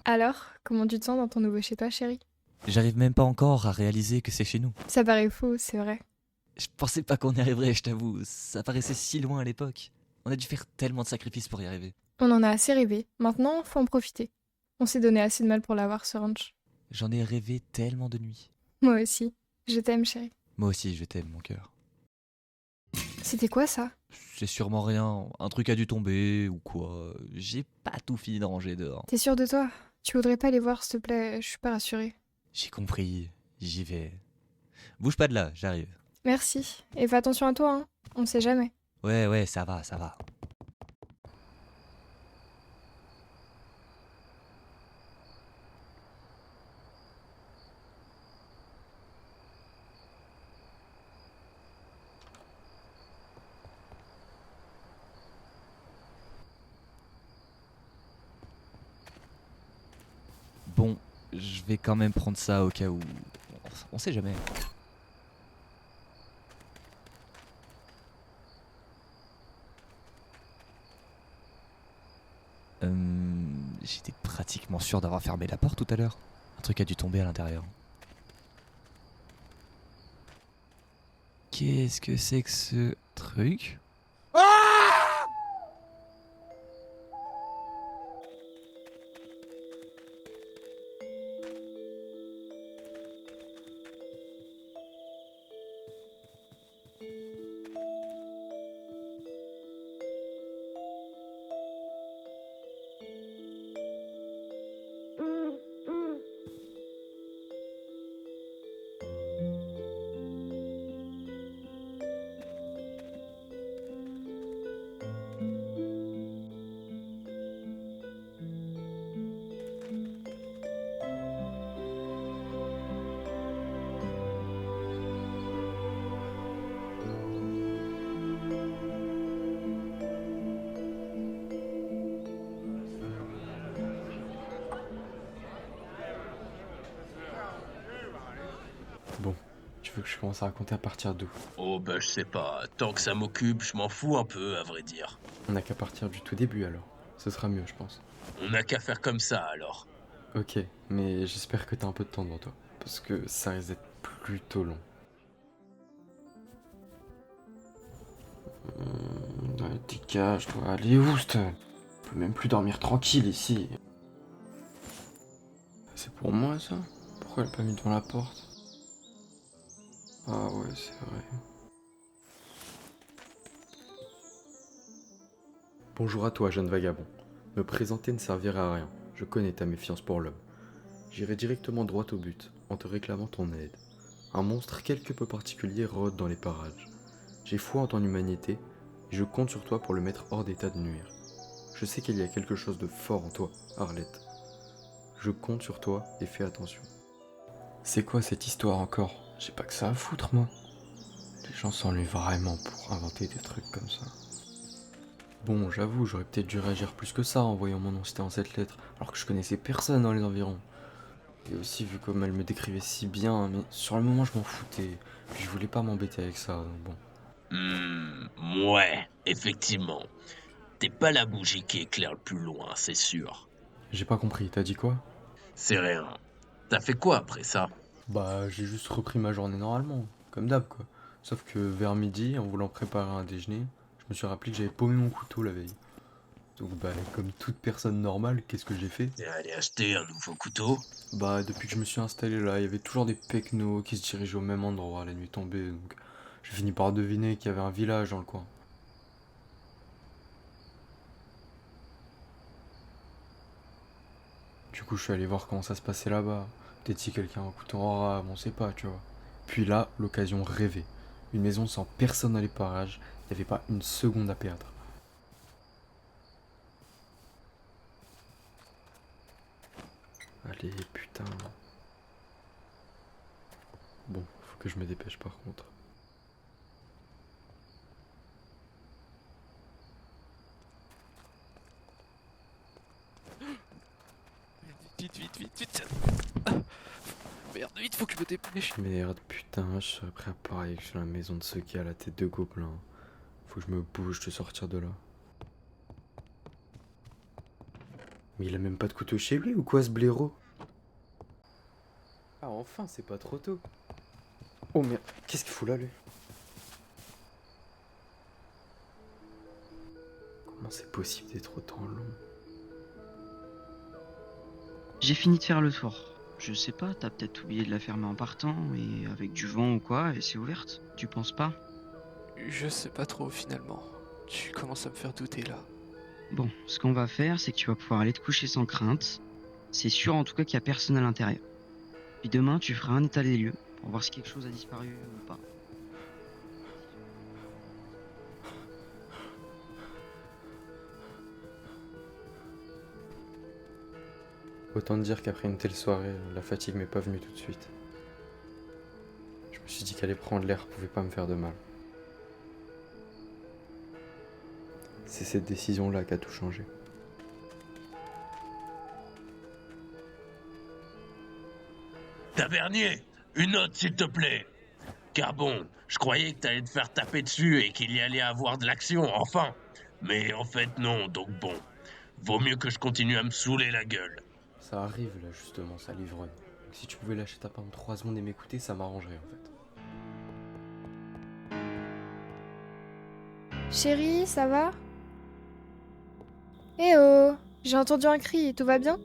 Alors, comment tu te sens dans ton nouveau chez toi, chérie? J'arrive même pas encore à réaliser que c'est chez nous. Ça paraît faux, c'est vrai. Je pensais pas qu'on y arriverait, je t'avoue. Ça paraissait si loin à l'époque. On a dû faire tellement de sacrifices pour y arriver. On en a assez rêvé. Maintenant, faut en profiter. On s'est donné assez de mal pour l'avoir, ce ranch. J'en ai rêvé tellement de nuits. Moi aussi. Je t'aime, chérie. Moi aussi, je t'aime, mon cœur. C'était quoi ça? C'est sûrement rien. Un truc a dû tomber ou quoi. J'ai pas tout fini de ranger dehors. T'es sûr de toi? Tu voudrais pas aller voir, s'il te plaît? Je suis pas rassurée. J'ai compris. J'y vais. Bouge pas de là, j'arrive. Merci. Et fais attention à toi, hein. On sait jamais. Ouais, ça va, ça va. Bon, je vais quand même prendre ça au cas où. On sait jamais. J'étais pratiquement sûr d'avoir fermé la porte tout à l'heure. Un truc a dû tomber à l'intérieur. Qu'est-ce que c'est que ce truc? Bon, tu veux que je commence à raconter à partir d'où? Oh bah je sais pas, tant que ça m'occupe, je m'en fous un peu à vrai dire. On n'a qu'à partir du tout début alors. Ce sera mieux, je pense. On n'a qu'à faire comme ça alors. Ok, mais j'espère que t'as un peu de temps devant toi. Parce que ça risque d'être plutôt long. Dans les TK, je dois aller où, Je peux même plus dormir tranquille ici. C'est pour moi ça? Pourquoi elle l'a pas mis devant la porte? Ah ouais, c'est vrai. Bonjour à toi, jeune vagabond. Me présenter ne servira à rien. Je connais ta méfiance pour l'homme. J'irai directement droit au but, en te réclamant ton aide. Un monstre quelque peu particulier rôde dans les parages. J'ai foi en ton humanité, et je compte sur toi pour le mettre hors d'état de nuire. Je sais qu'il y a quelque chose de fort en toi, Arlette. Je compte sur toi et fais attention. C'est quoi cette histoire encore? J'ai pas que ça à foutre, moi. Les gens s'ennuient vraiment pour inventer des trucs comme ça. Bon, j'avoue, j'aurais peut-être dû réagir plus que ça en voyant mon nom cité en cette lettre, alors que je connaissais personne dans les environs. Et aussi vu comme elle me décrivait si bien, mais sur le moment je m'en foutais. Puis je voulais pas m'embêter avec ça, donc bon. Ouais, effectivement. T'es pas la bougie qui éclaire le plus loin, c'est sûr. J'ai pas compris, t'as dit quoi? C'est rien. T'as fait quoi après ça? Bah j'ai juste repris ma journée normalement, comme d'hab quoi. Sauf que vers midi, en voulant préparer un déjeuner, je me suis rappelé que j'avais paumé mon couteau la veille. Donc bah comme toute personne normale, qu'est-ce que j'ai fait? T'es allé acheter un nouveau couteau? Bah depuis que je me suis installé là, il y avait toujours des pecnos qui se dirigeaient au même endroit la nuit tombée, donc j'ai fini par deviner qu'il y avait un village dans le coin. Du coup je suis allé voir comment ça se passait là-bas. Peut-être si quelqu'un a un couteau en rame, on sait pas, tu vois. Puis là, l'occasion rêvée. Une maison sans personne dans les parages, il n'y avait pas une seconde à perdre. Allez, putain. Bon, faut que je me dépêche par contre. Vite. Merde, vite, faut que je me dépêche. Merde, putain, je serais prêt à parier que je suis dans la maison de ceux qui a la tête de gobelin. Faut que je me bouge de sortir de là. Mais il a même pas de couteau chez lui ou quoi ce blaireau? Ah enfin, c'est pas trop tôt. Oh merde, qu'est-ce qu'il fout là lui? Comment c'est possible d'être autant long? J'ai fini de faire le tour. Je sais pas, t'as peut-être oublié de la fermer en partant, et avec du vent ou quoi, elle s'est ouverte. Tu penses pas? Je sais pas trop finalement. Tu commences à me faire douter là. Bon, ce qu'on va faire, c'est que tu vas pouvoir aller te coucher sans crainte. C'est sûr en tout cas qu'il y a personne à l'intérieur. Puis demain, tu feras un état des lieux pour voir si quelque chose a disparu ou pas. Autant te dire qu'après une telle soirée, la fatigue m'est pas venue tout de suite. Je me suis dit qu'aller prendre l'air pouvait pas me faire de mal. C'est cette décision-là qui a tout changé. Tavernier, une note s'il te plaît. Car bon, je croyais que t'allais te faire taper dessus et qu'il y allait avoir de l'action, enfin. Mais en fait non, donc bon. Vaut mieux que je continue à me saouler la gueule. Ça arrive là justement, ça l'ivrogne. Donc si tu pouvais lâcher ta pendant 3 secondes et m'écouter, ça m'arrangerait en fait. Chérie, ça va? Eh oh, j'ai entendu un cri, tout va bien?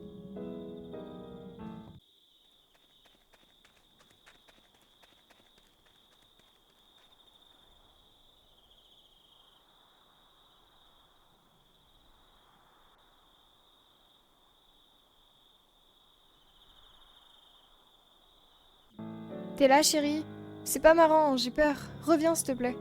T'es là, chérie? C'est pas marrant, j'ai peur. Reviens, s'il te plaît.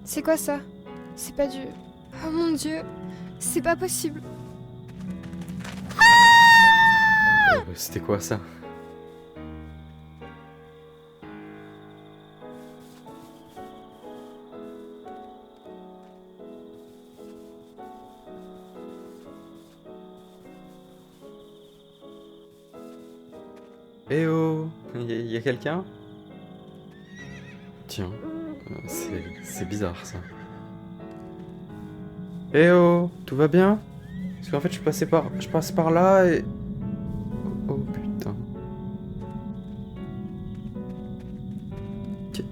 C'est quoi ça? C'est pas du... Oh mon Dieu, c'est pas possible. C'était quoi ça? Eh oh, y a quelqu'un? Tiens, c'est bizarre ça. Eh oh, tout va bien? Parce qu'en fait je passe par là et... Oh, oh, putain.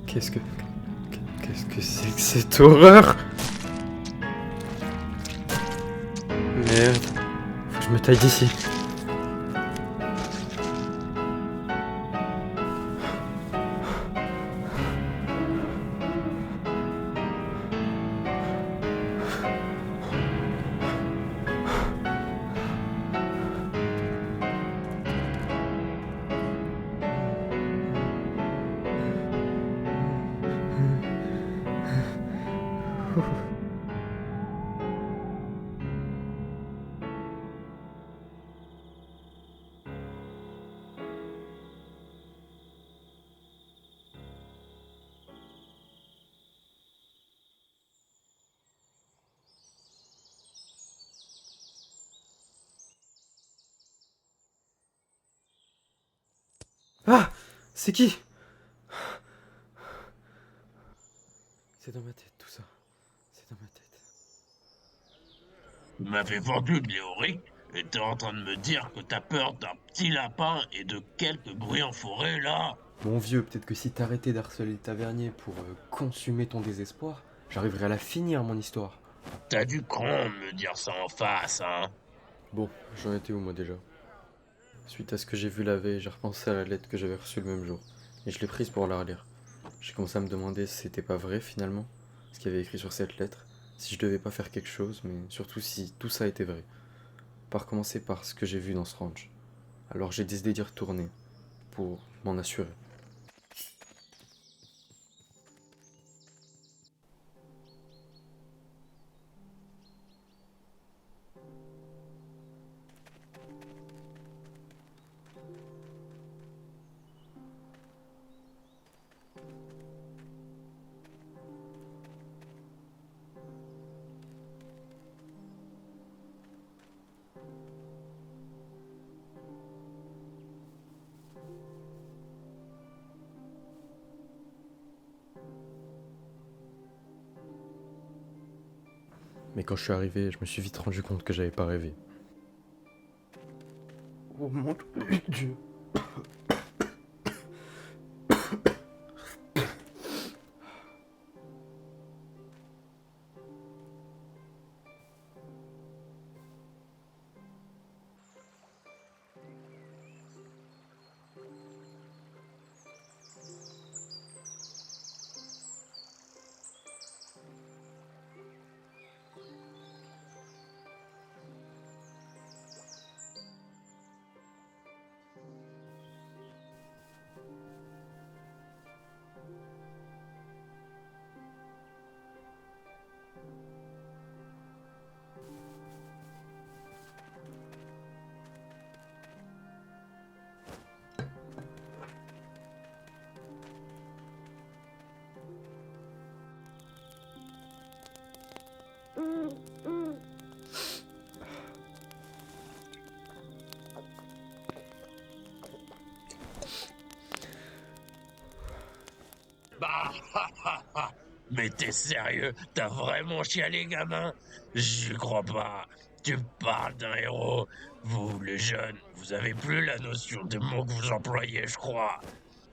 Qu'est-ce que c'est que cette horreur? Merde, faut que je me taille d'ici. Ah! C'est qui? C'est dans ma tête tout ça. C'est dans ma tête. Tu m'avais vendu de Léoric et t'es en train de me dire que t'as peur d'un petit lapin et de quelques bruits en forêt là? Mon vieux, peut-être que si t'arrêtais d'harceler le tavernier pour consumer ton désespoir, j'arriverais à la finir mon histoire. T'as du con de me dire ça en face, hein? Bon, j'en étais où moi déjà? Suite à ce que j'ai vu la veille, j'ai repensé à la lettre que j'avais reçue le même jour, et je l'ai prise pour la relire. J'ai commencé à me demander si c'était pas vrai finalement, ce qu'il y avait écrit sur cette lettre, si je devais pas faire quelque chose, mais surtout si tout ça était vrai. Pas recommencer par ce que j'ai vu dans ce ranch. Alors j'ai décidé d'y retourner, pour m'en assurer. Mais quand je suis arrivé, je me suis vite rendu compte que j'avais pas rêvé. Oh mon Dieu. Bah, mais t'es sérieux? T'as vraiment chialé, gamin? J'y crois pas. Tu parles d'un héros. Vous, les jeunes, vous avez plus la notion des mots que vous employez, je crois.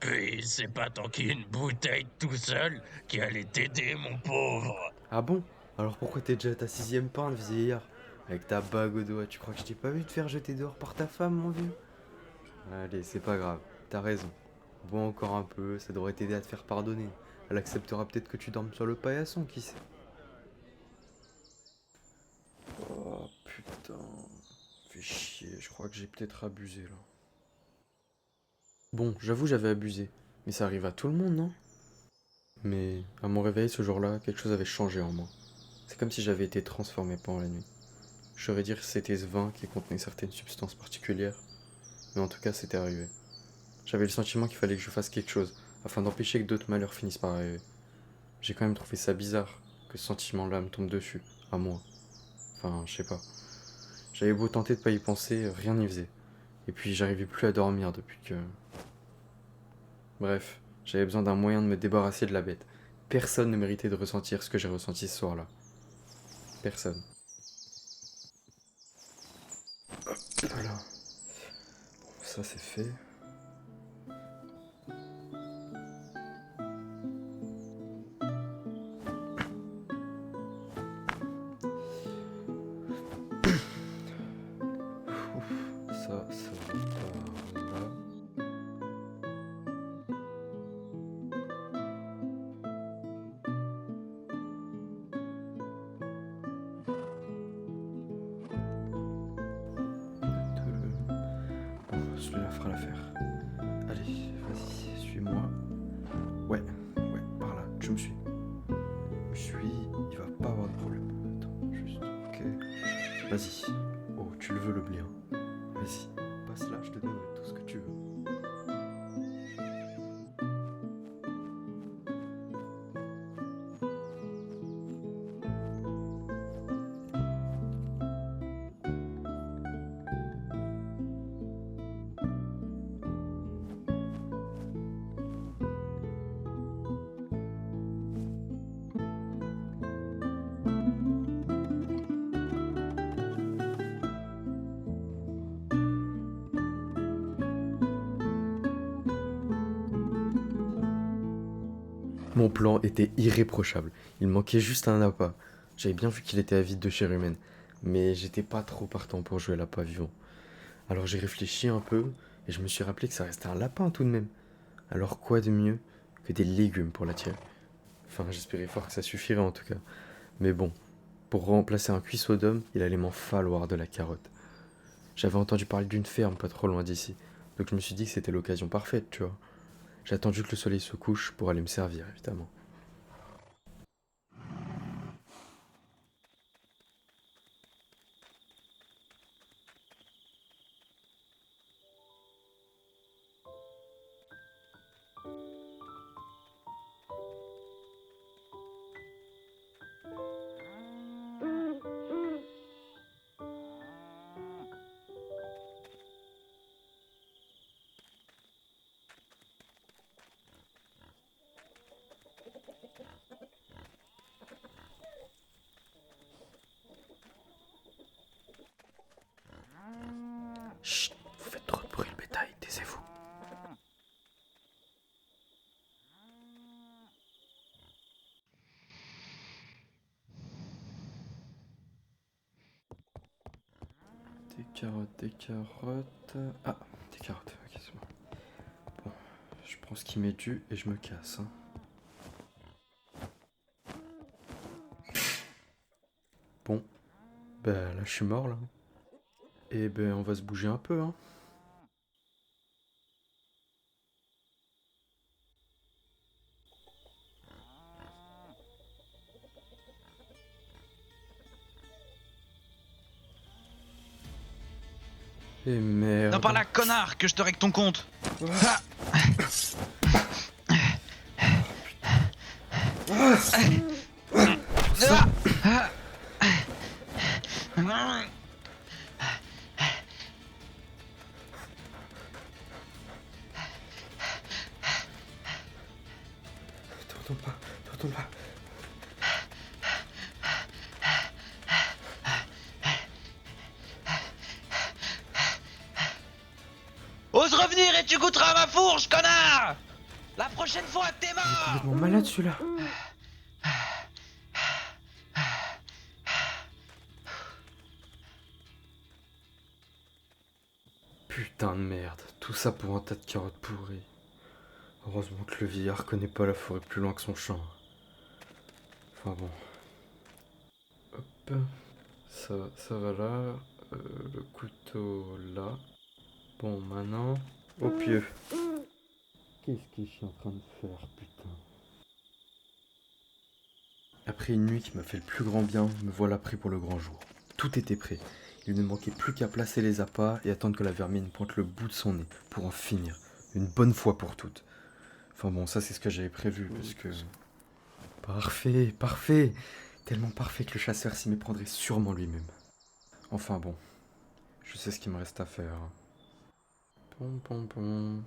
Puis, c'est pas tant qu'une bouteille tout seul qui allait t'aider, mon pauvre. Ah bon? Alors pourquoi t'es déjà à ta 6ème pinte, vieillard? Avec ta bague au doigt, tu crois que je t'ai pas vu te faire jeter dehors par ta femme, mon vieux? Allez, c'est pas grave, t'as raison. Bois encore un peu, ça devrait t'aider à te faire pardonner. Elle acceptera peut-être que tu dormes sur le paillasson, qui sait? Oh putain, fais chier, je crois que j'ai peut-être abusé là. Bon, j'avoue j'avais abusé, mais ça arrive à tout le monde, non? Mais à mon réveil ce jour-là, quelque chose avait changé en moi. C'est comme si j'avais été transformé pendant la nuit. Je saurais dire que c'était ce vin qui contenait certaines substances particulières, mais en tout cas c'était arrivé. J'avais le sentiment qu'il fallait que je fasse quelque chose afin d'empêcher que d'autres malheurs finissent par arriver. J'ai quand même trouvé ça bizarre que ce sentiment-là me tombe dessus, à moi. Enfin, je sais pas. J'avais beau tenter de pas y penser, rien n'y faisait. Et puis j'arrivais plus à dormir depuis que... Bref, j'avais besoin d'un moyen de me débarrasser de la bête. Personne ne méritait de ressentir ce que j'ai ressenti ce soir-là. Personne. Voilà. Bon, ça c'est fait. Ça va par là. Bon, celui-là fera l'affaire. Allez, vas-y, suis-moi. Ouais, par là, tu me suis. Me suis, il va pas avoir de problème. Attends, juste, ok. Vas-y. Oh, tu le veux le blé, hein. Vas-y, passe là, je te donne tout ce que tu veux. Mon plan était irréprochable. Il manquait juste un appât. J'avais bien vu qu'il était avide de chair humaine, mais j'étais pas trop partant pour jouer l'appât vivant. Alors j'ai réfléchi un peu et je me suis rappelé que ça restait un lapin tout de même. Alors quoi de mieux que des légumes pour l'attirer? Enfin, j'espérais fort que ça suffirait en tout cas. Mais bon, pour remplacer un cuisseau d'homme, il allait m'en falloir de la carotte. J'avais entendu parler d'une ferme pas trop loin d'ici, donc je me suis dit que c'était l'occasion parfaite, tu vois. J'ai attendu que le soleil se couche pour aller me servir, évidemment. Chut, vous faites trop de bruit le bétail, taisez-vous. Des carottes, des carottes... Ah, des carottes, ok c'est bon. Bon, je prends ce qui m'est dû et je me casse. Hein. Bon, ben là je suis mort là. Et ben on va se bouger un peu hein. Et merde. Non, par là, connard, que je te règle ton compte. Ah. Te retourne pas. Ose revenir et tu goûteras à ma fourche, connard. La prochaine fois, t'es Il est mort. complètement malade celui-là. Putain de merde, tout ça pour un tas de carottes pourries. Heureusement que le vieillard connaît pas la forêt plus loin que son champ. Enfin bon. Hop. Ça va là. Le couteau là. Bon, maintenant, au pieu. Qu'est-ce que je suis en train de faire, putain? Après une nuit qui m'a fait le plus grand bien, me voilà prêt pour le grand jour. Tout était prêt. Il ne manquait plus qu'à placer les appâts et attendre que la vermine pointe le bout de son nez pour en finir, une bonne fois pour toutes. Enfin bon, ça c'est ce que j'avais prévu, parce que... Parfait, parfait. Tellement parfait que le chasseur s'y méprendrait sûrement lui-même. Enfin bon, je sais ce qu'il me reste à faire. Pom pom pom.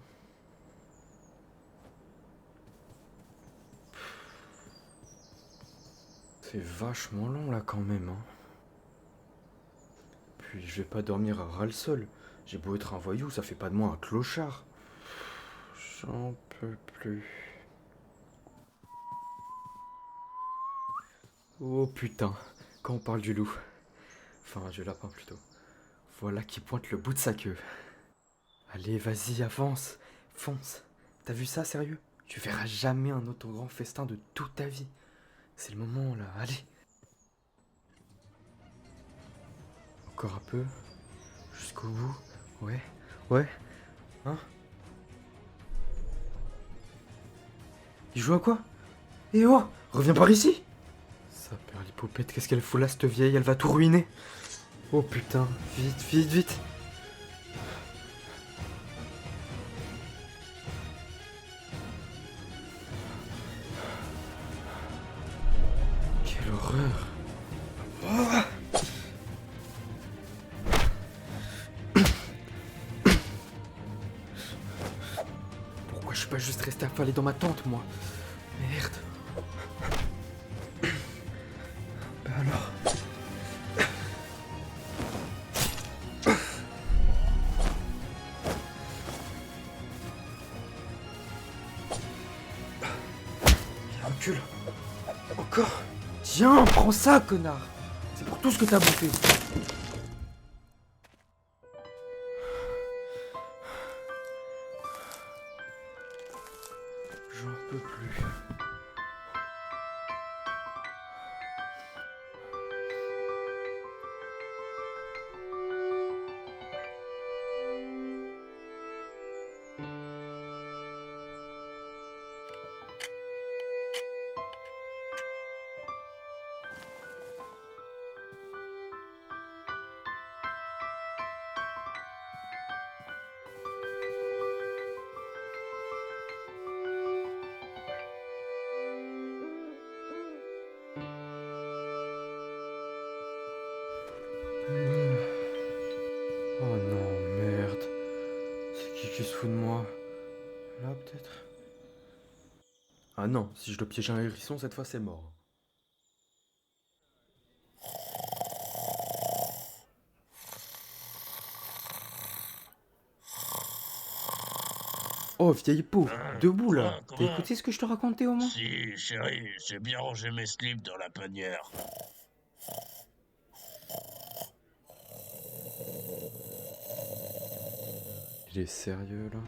C'est vachement long là quand même, hein. Puis je vais pas dormir à ras-le-sol. J'ai beau être un voyou, ça fait pas de moi un clochard. J'en peux plus. Oh putain, quand on parle du loup. Enfin, du lapin plutôt. Voilà qui pointe le bout de sa queue. Allez, vas-y, avance, fonce. T'as vu ça, sérieux? Tu verras jamais un autre grand festin de toute ta vie. C'est le moment là, allez. Encore un peu. Jusqu'au bout. Ouais, ouais. Hein? Il joue à quoi? Eh oh, reviens par ici. Sa perlipopette, qu'est-ce qu'elle fout là, cette vieille? Elle va tout ruiner. Oh putain, vite, vite, vite. Quelle horreur. Oh. Pourquoi je suis pas juste resté affalé dans ma tente, moi? Merde. Bah alors. Recule. Encore. Tiens, prends ça, connard. C'est pour tout ce que t'as bouffé. J'en peux plus. Oh non, merde. C'est qui se fout de moi? Là, peut-être? Ah non, si je dois piéger un hérisson, cette fois c'est mort. Oh, vieille peau, Hein, debout là. quoi, T'as quoi écouté ce que je te racontais au moins? Si, chérie, j'ai bien rangé mes slips dans la panière. Il est sérieux là?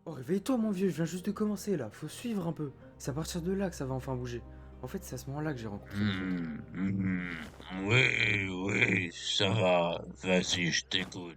Oh, réveille-toi, mon vieux, je viens juste de commencer là. Faut suivre un peu. C'est à partir de là que ça va enfin bouger. En fait, c'est à ce moment-là que j'ai rencontré les autres. Oui, oui, ça va. Vas-y, je t'écoute.